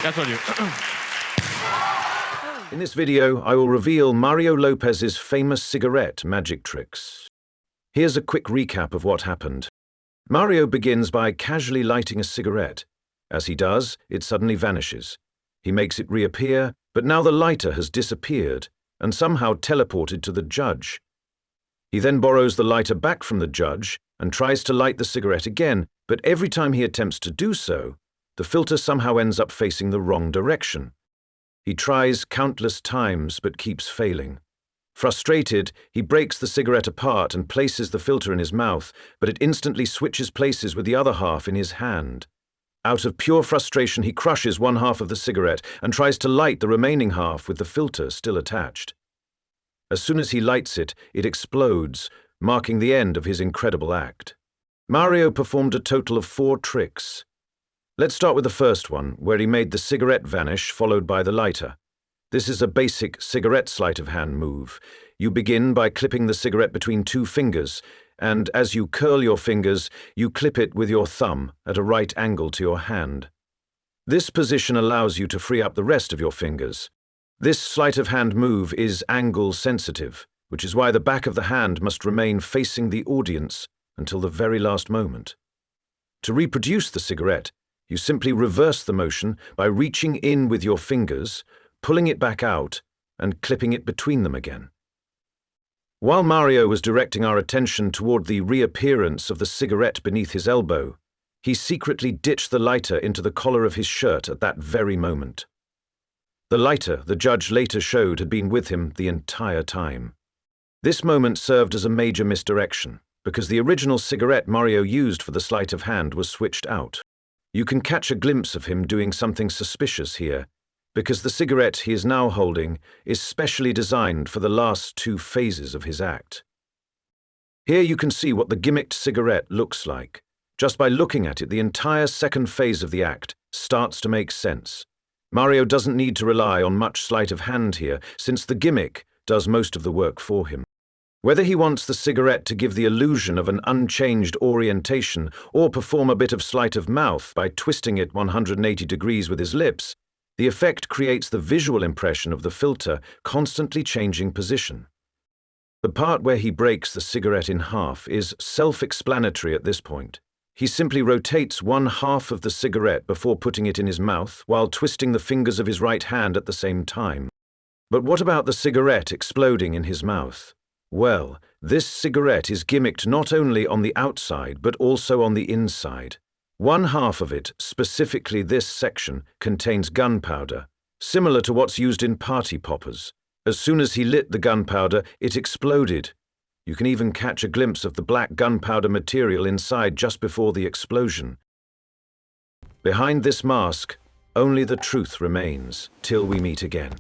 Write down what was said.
That's on you. In this video, I will reveal Mario Lopez's famous cigarette magic tricks. Here's a quick recap of what happened. Mario begins by casually lighting a cigarette. As he does, it suddenly vanishes. He makes it reappear, but now the lighter has disappeared and somehow teleported to the judge. He then borrows the lighter back from the judge and tries to light the cigarette again, but every time he attempts to do so, the filter somehow ends up facing the wrong direction. He tries countless times but keeps failing. Frustrated, he breaks the cigarette apart and places the filter in his mouth, but it instantly switches places with the other half in his hand. Out of pure frustration, he crushes one half of the cigarette and tries to light the remaining half with the filter still attached. As soon as he lights it, it explodes, marking the end of his incredible act. Mario performed a total of 4 tricks. Let's start with the first one, where he made the cigarette vanish, followed by the lighter. This is a basic cigarette sleight of hand move. You begin by clipping the cigarette between 2 fingers, and as you curl your fingers, you clip it with your thumb at a right angle to your hand. This position allows you to free up the rest of your fingers. This sleight of hand move is angle sensitive, which is why the back of the hand must remain facing the audience until the very last moment. To reproduce the cigarette, you simply reverse the motion by reaching in with your fingers, pulling it back out, and clipping it between them again. While Mario was directing our attention toward the reappearance of the cigarette beneath his elbow, he secretly ditched the lighter into the collar of his shirt at that very moment. The lighter, the judge later showed, had been with him the entire time. This moment served as a major misdirection, because the original cigarette Mario used for the sleight of hand was switched out. You can catch a glimpse of him doing something suspicious here, because the cigarette he is now holding is specially designed for the last 2 phases of his act. Here you can see what the gimmicked cigarette looks like. Just by looking at it, the entire second phase of the act starts to make sense. Mario doesn't need to rely on much sleight of hand here, since the gimmick does most of the work for him. Whether he wants the cigarette to give the illusion of an unchanged orientation or perform a bit of sleight of mouth by twisting it 180 degrees with his lips, the effect creates the visual impression of the filter constantly changing position. The part where he breaks the cigarette in half is self-explanatory at this point. He simply rotates one half of the cigarette before putting it in his mouth while twisting the fingers of his right hand at the same time. But what about the cigarette exploding in his mouth? Well, this cigarette is gimmicked not only on the outside but also on the inside. One half of it, specifically this section, contains gunpowder, similar to what's used in party poppers. As soon as he lit the gunpowder, it exploded. You can even catch a glimpse of the black gunpowder material inside just before the explosion. Behind this mask, only the truth remains, till we meet again.